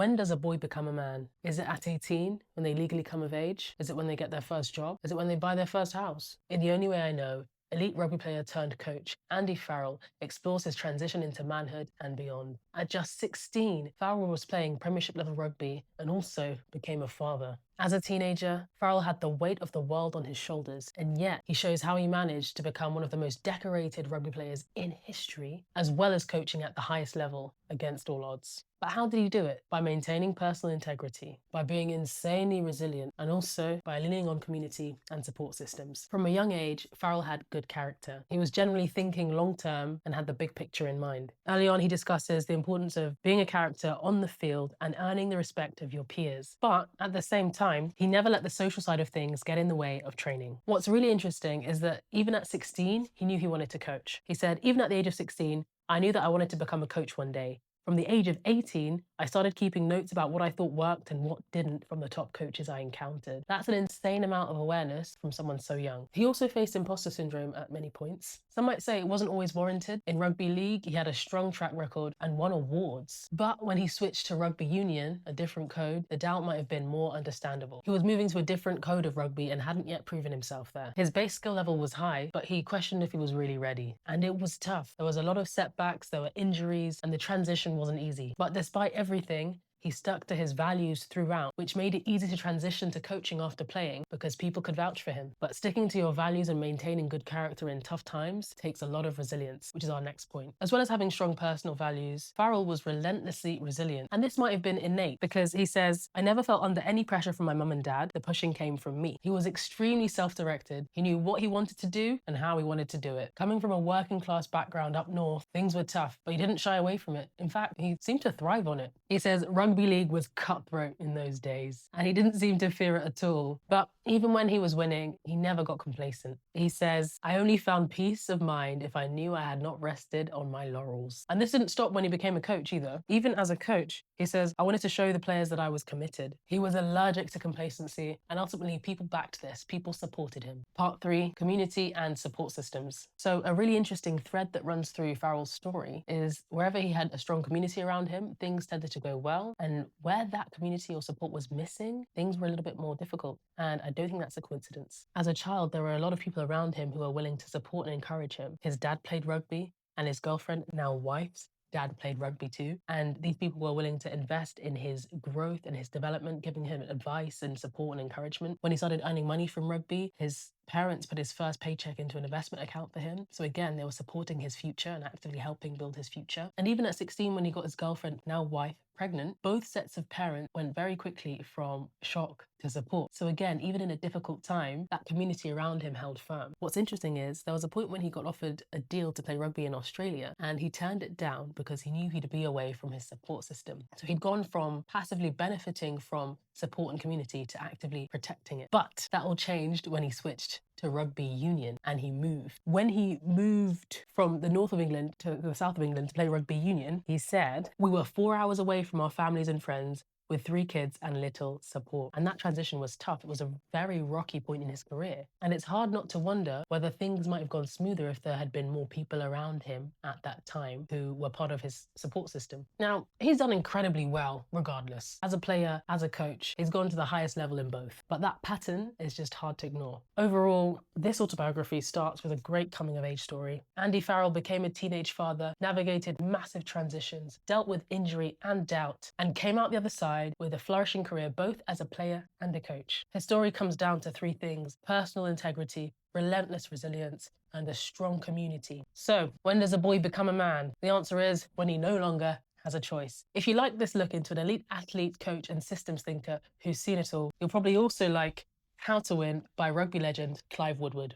When does a boy become a man? Is it at 18, when they legally come of age? Is it when they get their first job? Is it when they buy their first house? In The Only Way I Know, elite rugby player turned coach Andy Farrell explores his transition into manhood and beyond. At just 16, Farrell was playing Premiership level rugby and also became a father. As a teenager, Farrell had the weight of the world on his shoulders, and yet he shows how he managed to become one of the most decorated rugby players in history, as well as coaching at the highest level against all odds. But how did he do it? By maintaining personal integrity, by being insanely resilient, and also by leaning on community and support systems. From a young age, Farrell had good character. He was generally thinking long term and had the big picture in mind. Early on, he discusses the importance of being a character on the field and earning the respect of your peers. But at the same time, he never let the social side of things get in the way of training. What's really interesting is that even at 16, he knew he wanted to coach. He said, even at the age of 16, I knew that I wanted to become a coach one day. From the age of 18, I started keeping notes about what I thought worked and what didn't from the top coaches I encountered. That's an insane amount of awareness from someone so young. He also faced imposter syndrome at many points. Some might say it wasn't always warranted. In rugby league, he had a strong track record and won awards. But when he switched to rugby union, a different code, the doubt might have been more understandable. He was moving to a different code of rugby and hadn't yet proven himself there. His base skill level was high, but he questioned if he was really ready. And it was tough. There was a lot of setbacks, there were injuries, and the transition wasn't easy. But despite everything, he stuck to his values throughout, which made it easy to transition to coaching after playing because people could vouch for him. But sticking to your values and maintaining good character in tough times takes a lot of resilience, which is our next point. As well as having strong personal values, Farrell was relentlessly resilient. And this might have been innate because he says, I never felt under any pressure from my mum and dad. The pushing came from me. He was extremely self-directed. He knew what he wanted to do and how he wanted to do it. Coming from a working class background up north, things were tough, but he didn't shy away from it. In fact, he seemed to thrive on it. He says, rugby league was cutthroat in those days, and he didn't seem to fear it at all. But even when he was winning, he never got complacent. He says, I only found peace of mind if I knew I had not rested on my laurels. And this didn't stop when he became a coach either. Even as a coach, he says, I wanted to show the players that I was committed. He was allergic to complacency, and ultimately people backed this. People supported him. Part 3, community and support systems. So a really interesting thread that runs through Farrell's story is wherever he had a strong community around him, things tended to go well. And where that community or support was missing, things were a little bit more difficult. And I don't think that's a coincidence. As a child, there were a lot of people around him who were willing to support and encourage him. His dad played rugby, and his girlfriend, now wife's dad, played rugby too. And these people were willing to invest in his growth and his development, giving him advice and support and encouragement. When he started earning money from rugby, his parents put his first paycheck into an investment account for him. So again, they were supporting his future and actively helping build his future. And even at 16, when he got his girlfriend, now wife, pregnant, both sets of parents went very quickly from shock to support. So again, even in a difficult time, that community around him held firm. What's interesting is there was a point when he got offered a deal to play rugby in Australia, and he turned it down because he knew he'd be away from his support system. So he'd gone from passively benefiting from support and community to actively protecting it. But that all changed when he switched to rugby union and he moved. When he moved from the north of England to the south of England to play rugby union, he said, we were 4 hours away from our families and friends with 3 kids and little support. And that transition was tough. It was a very rocky point in his career. And it's hard not to wonder whether things might have gone smoother if there had been more people around him at that time who were part of his support system. Now, he's done incredibly well regardless. As a player, as a coach, he's gone to the highest level in both. But that pattern is just hard to ignore. Overall, this autobiography starts with a great coming of age story. Andy Farrell became a teenage father, navigated massive transitions, dealt with injury and doubt, and came out the other side with a flourishing career both as a player and a coach. His story comes down to 3 things: personal integrity, relentless resilience, and a strong community. So, when does a boy become a man? The answer is when he no longer has a choice. If you like this look into an elite athlete, coach, and systems thinker who's seen it all, you'll probably also like How to Win by rugby legend Clive Woodward.